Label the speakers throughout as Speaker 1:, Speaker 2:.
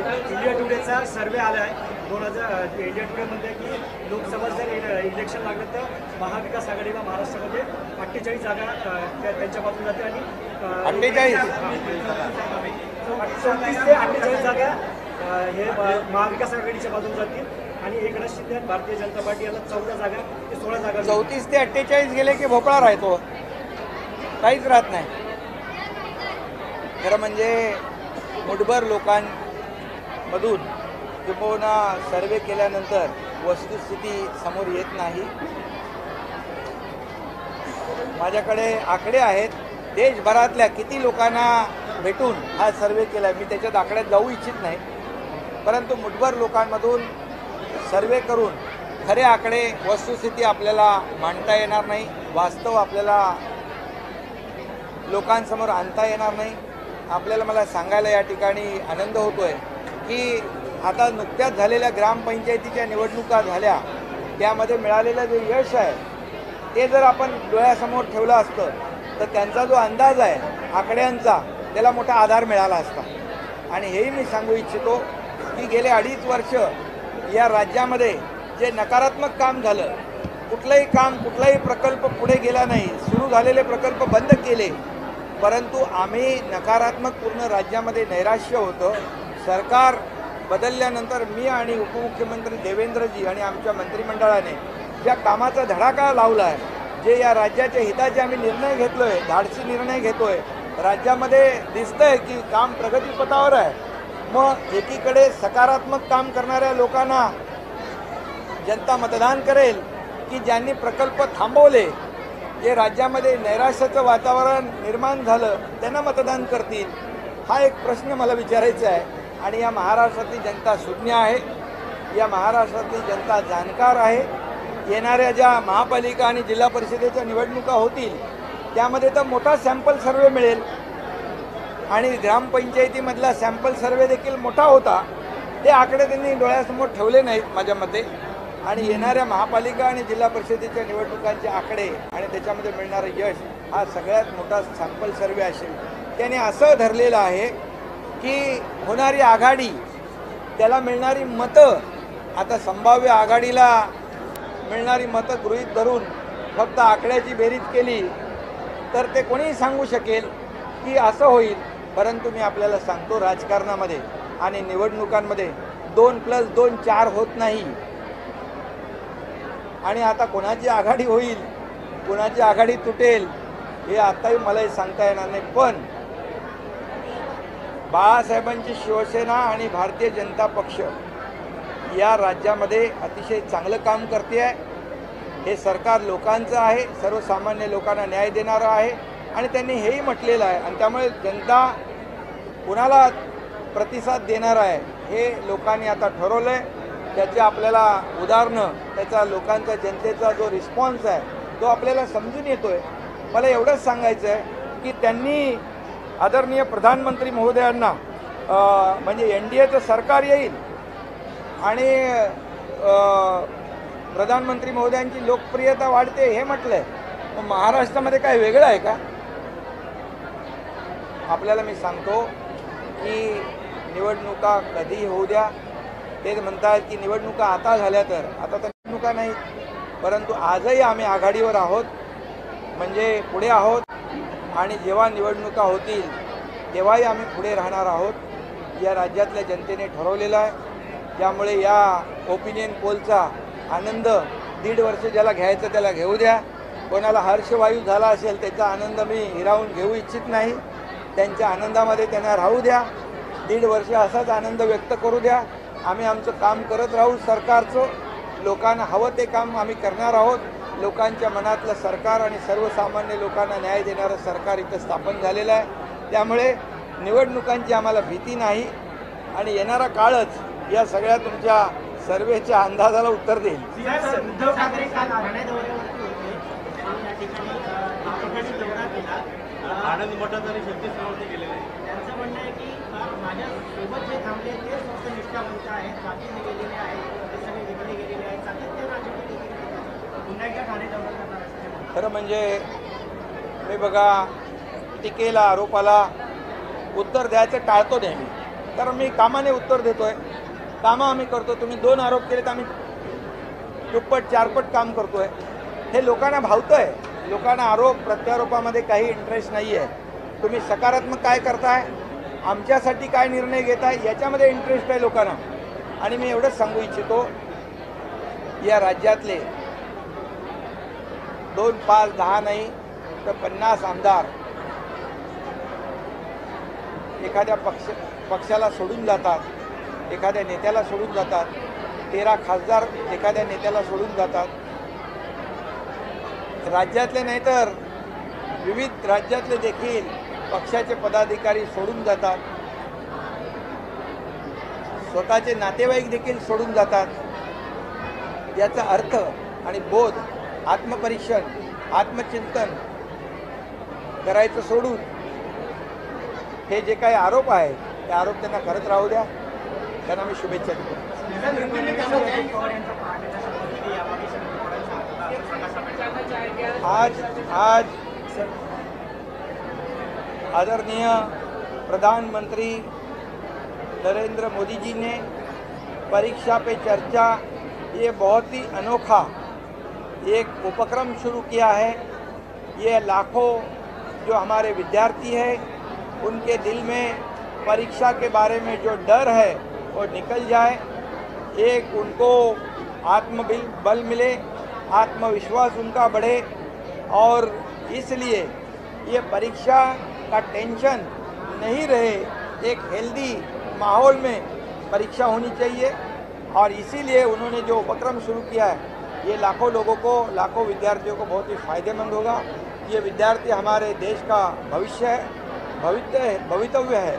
Speaker 1: India टुडेचा सर्वे आला आहे 2000 India टुडेमध्ये की लोकसभा जर इलेक्शन लागलं तर महाविकास आघाडीला महाराष्ट्रामध्ये 48 जागा त्यांच्या बाजून जाते आणि
Speaker 2: 48
Speaker 1: ते 48 जागा हे महाविकास आघाडीच्या बाजून जातील आणि एकनाथ शिंदे भारतीय जनता पार्टी याला 14 जागा ते 16 जागा
Speaker 2: 34 ते 48 गेले की भोपळा राहतो, काहीच राहत नाही. खरं म्हणजे मुठभर लोकांमधून किंबहुना सर्वे केल्यानंतर वस्तुस्थिती समोर येत नाही. माझ्याकडे आकडे आहेत, देशभरातल्या किती लोकांना भेटून हा सर्वे केला, मी त्याच्यात आकड्यात जाऊ इच्छित नाही. परंतु मुठभर लोकांमधून सर्वे करून खरे आकडे वस्तुस्थिती आपल्याला मांडता येणार नाही, वास्तव आपल्याला लोकांसमोर आणता येणार नाही. आपल्याला मला सांगायला या ठिकाणी आनंद होतोय की आता नुकत्याच झालेल्या ग्रामपंचायतीच्या निवडणुका झाल्या, त्यामध्ये मिळालेलं जे यश आहे ते जर आपण डोळ्यासमोर ठेवलं असतं तर त्यांचा जो अंदाज आहे आकड्यांचा त्याला मोठा आधार मिळाला असता. आणि हेही मी सांगू इच्छितो की गेले 2.5 वर्ष या राज्यामध्ये जे नकारात्मक काम झालं, कुठलंही काम कुठलाही प्रकल्प पुढे गेला नाही, सुरू झालेले प्रकल्प बंद केले, परंतु आम्ही नकारात्मक पूर्ण राज्यामध्ये नैराश्य होतं. सरकार बदलल्यानंतर मी आणि उपमुख्यमंत्री देवेंद्रजी आणि आमच्या मंत्रिमंडळाने ज्या कामाचा धडाका लावला आहे, जे या राज्याच्या हिताचे आम्ही निर्णय घेतलो आहे, धाडसी निर्णय घेतो आहे, राज्यामध्ये दिसतंय की काम प्रगतीपथावर आहे. मग एकीकडे सकारात्मक काम करणाऱ्या लोकांना जनता मतदान करेल की ज्यांनी प्रकल्प थांबवले, जे राज्यामध्ये नैराश्याचं वातावरण निर्माण झालं त्यांना मतदान करतील, हा एक प्रश्न मला विचारायचा आहे. आणि या महाराष्ट्रातली जनता सुज्ञ आहे, या महाराष्ट्रातली जनता जाणकार आहे. येणाऱ्या ज्या महापालिका आणि जिल्हा परिषदेच्या निवडणुका होतील त्यामध्ये तर मोठा सॅम्पल सर्वे मिळेल आणि ग्रामपंचायतीमधला सॅम्पल सर्वे देखील मोठा होता. ते आकडे त्यांनी डोळ्यासमोर ठेवले नाहीत माझ्या मते. आणि येणाऱ्या महापालिका आणि जिल्हा परिषदेच्या निवडणुकांचे आकडे आणि त्याच्यामध्ये मिळणारं यश हा सगळ्यात मोठा सॅम्पल सर्वे असेल. त्याने असं धरलेलं आहे की होणारी आघाडी, त्याला मिळणारी मतं, आता संभाव्य आघाडीला मिळणारी मतं गृहीत धरून फक्त आकड्याची बेरीज केली तर ते कोणीही सांगू शकेल की असं होईल. परंतु मी आपल्याला सांगतो, राजकारणामध्ये आणि निवडणुकांमध्ये 2+2 4 होत नाही. आणि आता कोणाची आघाडी होईल, कोणाची आघाडी तुटेल हे आताही मलाही सांगता येणार नाही. पण बाळासाहेबांची शिवसेना आणि भारतीय जनता पक्ष या राज्यामध्ये अतिशय चांगलं काम करते आहे. हे सरकार लोकांचं आहे, सर्वसामान्य लोकांना न्याय देणारं आहे आणि त्यांनी हेही म्हटलेलं आहे. आणि त्यामुळे जनता कुणाला प्रतिसाद देणार आहे हे लोकांनी आता ठरवलं आहे. त्याचे आपल्याला उदाहरणं, त्याचा लोकांचा, जनतेचा जो रिस्पॉन्स आहे तो आपल्याला समजून येतोय. मला एवढंच सांगायचं आहे की त्यांनी आदरणीय प्रधानमंत्री महोदयांना म्हणजे NDAचं सरकार येईल आणि प्रधानमंत्री महोदयांची लोकप्रियता वाढते हे म्हटलंय. मग महाराष्ट्रामध्ये काय वेगळं आहे का? आपल्याला मी सांगतो की निवडणुका कधी होऊ द्या. ते म्हणतात की निवडणुका आता झाल्या तर आता तर निवडणुका नाहीत, परंतु आजही आम्ही आघाडीवर आहोत, म्हणजे पुढे आहोत. आणि जेव्हा निवडणुका होतील तेव्हाही आम्ही पुढे राहणार आहोत. या राज्यातल्या जनतेने ठरवलेलं आहे. त्यामुळे या ओपिनियन पोलचा आनंद 1.5 वर्ष ज्याला घ्यायचं त्याला घेऊ द्या. कोणाला हर्षवायू झाला असेल त्याचा आनंद मी हिरावून घेऊ इच्छित नाही. त्यांच्या आनंदामध्ये त्यांना राहू द्या. 1.5 वर्ष असाच आनंद व्यक्त करू द्या. आम्ही आमचं काम करत राहू. सरकारचं लोकांना हवं ते काम आम्ही करणार आहोत. लोकांच्या मनातलं सरकार आणि सर्वसामान्य लोकांना न्याय देणारं सरकार इथं स्थापन झालेलं आहे. त्यामुळे निवडणुकांची आम्हाला भीती नाही आणि येणारा काळच या सगळ्या तुमच्या सर्वेच्या अंदाजाला उत्तर देईल.
Speaker 1: उद्धव ठाकरे काल ठाणे दौऱ्यावरती होते आणि या ठिकाणी दौरा केला. आनंद मठात आणि शक्ती समाप्ती केलेली आहे. त्यांचं म्हणणं आहे की माझ्या सोबत जे थांबले ते फक्त निष्ठावंत आहेत, बाकीचे गेलेले आहेत, ते सगळे तिकडे गेलेले आहेत, सातत्य राजकीय पुन्हा एकदा ठाणे दौरा करणार असं.
Speaker 2: खरं म्हणजे मी बघा, टीकेला, आरोपाला उत्तर द्यायचं टाळतो नेहमी. तर मी कामाने उत्तर देतोय. कामं आम्ही करतो. तुम्ही 2 आरोप केले तर आम्ही दुप्पट चारपट काम करतोय. हे लोकांना भावतंय. लोकांना आरोप प्रत्यारोपामध्ये काही इंटरेस्ट नाही आहे. तुम्ही सकारात्मक काय करताय, आमच्यासाठी काय निर्णय घेताय याच्यामध्ये इंटरेस्ट आहे लोकांना. आणि मी एवढंच सांगू इच्छितो, या राज्यातले 2, 5, 10 नाही तर 50 आमदार एखाद्या पक्षाला सोडून जातात, एखाद्या नेत्याला सोडून जातात. 13 खासदार एखाद्या नेत्याला सोडून जातात. राज्यातले नाही तर विविध राज्यातले देखील पक्षाचे पदाधिकारी सोडून जातात. स्वतःचे नातेवाईक देखील सोडून जातात. याचा अर्थ आणि बोध, आत्मपरीक्षण, आत्मचिंतन करायचं सोडून हे जे काही आरोप आहे ते आरोप त्यांना करत राहू द्या. त्यांना मी शुभेच्छा देतो. आज आदरणीय प्रधानमंत्री नरेंद्र मोदी जी ने परीक्षा पे चर्चा ये बहुत ही अनोखा एक उपक्रम शुरू किया है. ये लाखों जो हमारे विद्यार्थी हैं उनके दिल में परीक्षा के बारे में जो डर है वो निकल जाए. एक उनको आत्मबल मिले, आत्मविश्वास उनका बढ़े और इसलिए ये परीक्षा का टेंशन नहीं रहे. एक हेल्दी माहौल में परीक्षा होनी चाहिए और इसीलिए उन्होंने जो उपक्रम शुरू किया है ये लाखों लोगों को, लाखों विद्यार्थियों को बहुत ही फ़ायदेमंद होगा. ये विद्यार्थी हमारे देश का भविष्य है, भवितव्य है.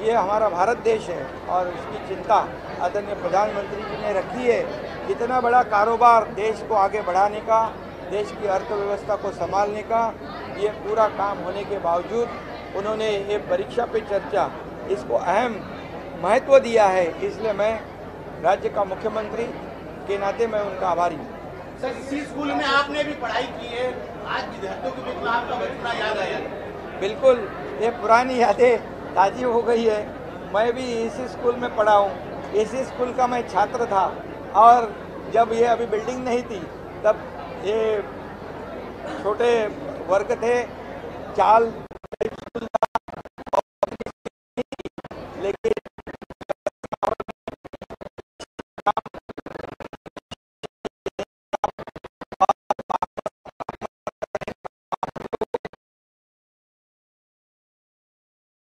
Speaker 2: ये हमारा भारत देश है और इसकी चिंता आदरणीय प्रधानमंत्री जी ने रखी है. इतना बड़ा कारोबार देश को आगे बढ़ाने का, देश की अर्थव्यवस्था को संभालने का, ये पूरा काम होने के बावजूद उन्होंने ये परीक्षा पे चर्चा इसको अहम महत्व दिया है. इसलिए मैं राज्य का मुख्यमंत्री के नाते मैं उनका आभारी हूँ.
Speaker 3: सर, इसी स्कूल में आपने भी पढ़ाई की है. आज विद्यार्थियों के बीच में आपका बचपना याद आया?
Speaker 2: बिल्कुल, ये पुरानी यादें ताज़ी हो गई है. मैं भी इसी स्कूल में पढ़ा हूँ. इसी स्कूल का मैं छात्र था और जब ये अभी बिल्डिंग नहीं थी तब ये छोटे वर्ग थे. चाल स्कूल था लेकिन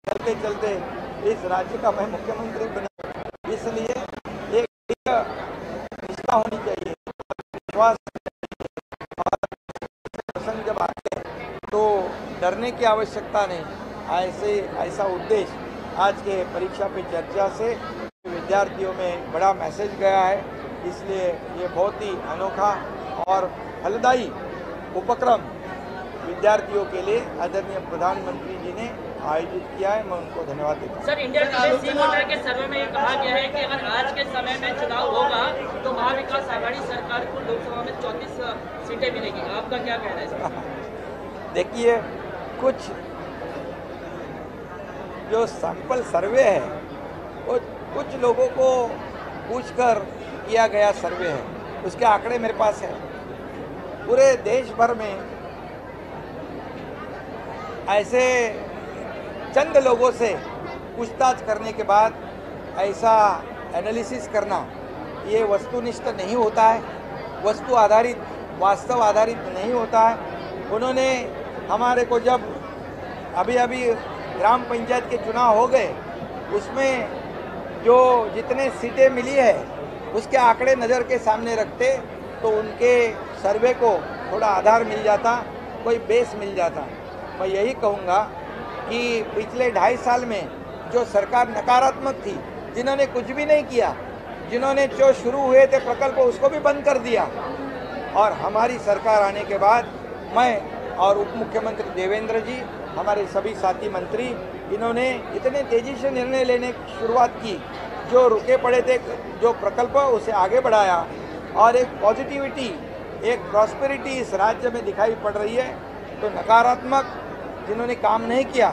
Speaker 2: चलते चलते इस राज्य का मैं मुख्यमंत्री बना. इसलिए एक निष्ठा होनी चाहिए, विश्वास और प्रसंग जब आते हैं तो डरने की आवश्यकता नहीं. ऐसा उद्देश्य आज के परीक्षा पे चर्चा से विद्यार्थियों में बड़ा मैसेज गया है. इसलिए ये बहुत ही अनोखा और फलदायी उपक्रम विद्यार्थियों के लिए आदरणीय प्रधानमंत्री जी ने आयोजित किया है. मैं उनको धन्यवाद देता हूँ.
Speaker 4: Sir, India Today C voter के सर्वे में ये कहा गया है कि अगर आज के समय में चुनाव होगा तो महाविकास आघाड़ी सरकार को लोकसभा में 34 सीटें मिलेगी. आपका क्या कहना है इसमें?
Speaker 2: देखिए, कुछ जो सैंपल सर्वे है वो कुछ लोगों को पूछकर किया गया सर्वे है. उसके आंकड़े मेरे पास है. पूरे देश भर में ऐसे चंद लोगों से पूछताछ करने के बाद ऐसा एनालिसिस करना ये वस्तुनिष्ठ नहीं होता है, वस्तु आधारित, वास्तव आधारित नहीं होता है. उन्होंने हमारे को जब अभी ग्राम पंचायत के चुनाव हो गए उसमें जो जितने सीटें मिली है उसके आंकड़े नज़र के सामने रखते तो उनके सर्वे को थोड़ा आधार मिल जाता, कोई बेस मिल जाता. मैं यही कहूँगा कि पिछले 2.5 साल में जो सरकार नकारात्मक थी, जिन्होंने कुछ भी नहीं किया, जिन्होंने जो शुरू हुए थे प्रकल्प उसको भी बंद कर दिया, और हमारी सरकार आने के बाद मैं और उप मुख्यमंत्री देवेंद्र जी, हमारे सभी साथी मंत्री, इन्होंने इतने तेज़ी से निर्णय लेने की शुरुआत की. जो रुके पड़े थे जो प्रकल्प उसे आगे बढ़ाया और एक पॉजिटिविटी, एक प्रॉस्पेरिटी इस राज्य में दिखाई पड़ रही है. तो नकारात्मक जिन्होंने काम नहीं किया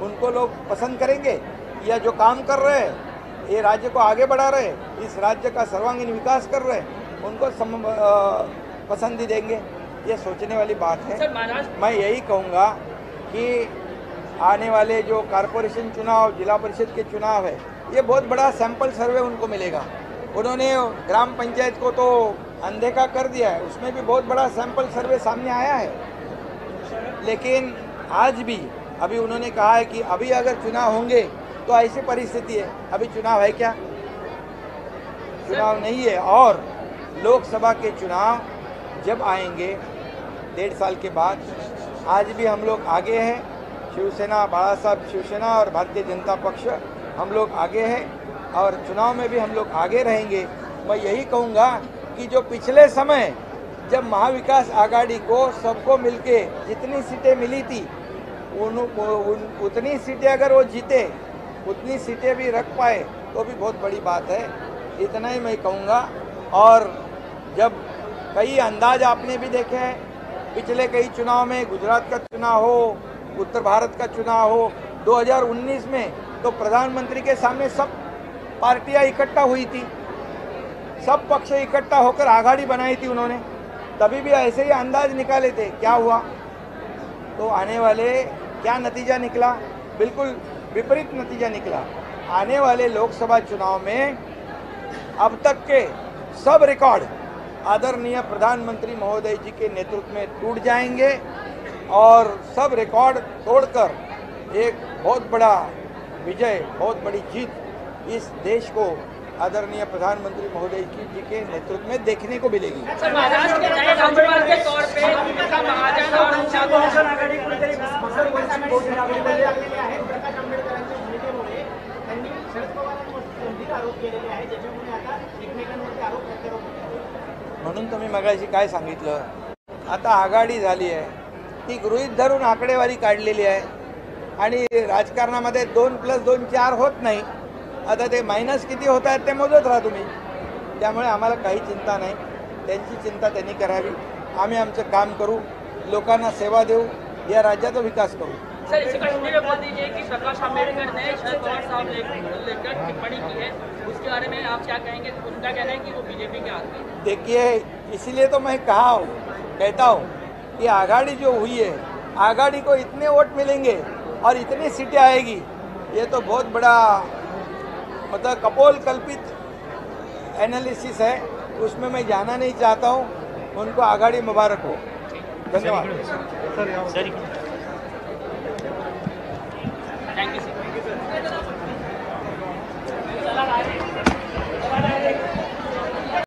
Speaker 2: उनको लोग पसंद करेंगे, या जो काम कर रहे हैं, ये राज्य को आगे बढ़ा रहे हैं, इस राज्य का सर्वांगीण विकास कर रहे हैं, उनको पसंदी देंगे। ये सोचने वाली बात है।
Speaker 4: सर, महाराष्ट्र
Speaker 2: मैं यही कहूँगा कि आने वाले जो कॉरपोरेशन चुनाव, जिला परिषद के चुनाव है, ये बहुत बड़ा सैंपल सर्वे उनको मिलेगा। उन्होंने ग्राम पंचायत को तो अनदेखा कर दिया है, उसमें भी बहुत बड़ा सैंपल सर्वे सामने आया है। लेकिन आज भी अभी उन्होंने कहा है कि अभी अगर चुनाव होंगे तो ऐसी परिस्थिति है। अभी चुनाव है क्या? चुनाव नहीं है। और लोकसभा के चुनाव जब आएंगे 1.5 साल के बाद, आज भी हम लोग आगे हैं। शिवसेना, बाला साहब शिवसेना और भारतीय जनता पक्ष हम लोग आगे हैं और चुनाव में भी हम लोग आगे रहेंगे। मैं यही कहूँगा कि जो पिछले समय जब महाविकास आघाड़ी को सबको मिलके जितनी सीटें मिली थी, उतनी सीटें अगर वो जीते, उतनी सीटें भी रख पाए तो भी बहुत बड़ी बात है। इतना ही मैं कहूँगा। और जब कई अंदाज आपने भी देखे हैं, पिछले कई चुनाव में, गुजरात का चुनाव हो, उत्तर भारत का चुनाव हो, 2019 में तो प्रधानमंत्री के सामने सब पार्टियां इकट्ठा हुई थी, सब पक्ष इकट्ठा होकर आघाड़ी बनाई थी उन्होंने। तभी भी ऐसे ही अंदाज निकाले थे, क्या हुआ? तो आने वाले क्या नतीजा निकला? बिल्कुल विपरीत नतीजा निकला। आने वाले लोकसभा चुनाव में अब तक के सब रिकॉर्ड आदरणीय प्रधानमंत्री महोदय जी के नेतृत्व में टूट जाएंगे और सब रिकॉर्ड तोड़कर एक बहुत बड़ा विजय, बहुत बड़ी जीत इस देश को आदरणीय प्रधानमंत्री महोदय जी के नेतृत्व में देखने को मिलेगी।
Speaker 4: सर, महाराष्ट्र के नए राज्यपाल के तौर पे महाजन और
Speaker 1: प्रकाश आंबेडकरांच्या भूमिकेमुळे त्यांनी शरद पवारांवर गंभीर आरोप केलेले आहेत, ज्याच्यामुळे आता एकमेकांवरती आरोप प्रत्यारोप होत आहेत।
Speaker 2: म्हणून तुम्ही मगाशी काय सांगितलं, आता आघाडी झाली आहे, ती गृहीत धरून आकडेवारी काढलेली आहे आणि राजकारणामध्ये 2+2 4 होत नाही। आता ते मायनस किती होत आहेत ते मोजत राहा तुम्ही। त्यामुळे आम्हाला काही चिंता नाही, त्यांची चिंता त्यांनी करावी। आम्ही आमचं काम करू, लोकांना सेवा देऊ, या राज्याचा विकास करू।
Speaker 4: सर, इसी कड़ी में बोल दीजिए कि प्रकाश आंबेडकर ने शरद पवार साहब लेकर टिप्पणी की है, उसके बारे में आप क्या कहेंगे? उनका कहना है कि वो बीजेपी के हाथ में।
Speaker 2: देखिए, इसीलिए तो मैं कहता हूँ कि आघाड़ी जो हुई है, आघाड़ी को इतने वोट मिलेंगे और इतनी सीटें आएगी, ये तो बहुत बड़ा मतलब कपोल कल्पित एनालिसिस है, उसमें मैं जाना नहीं चाहता हूँ। उनको आघाड़ी मुबारक हो। धन्यवाद।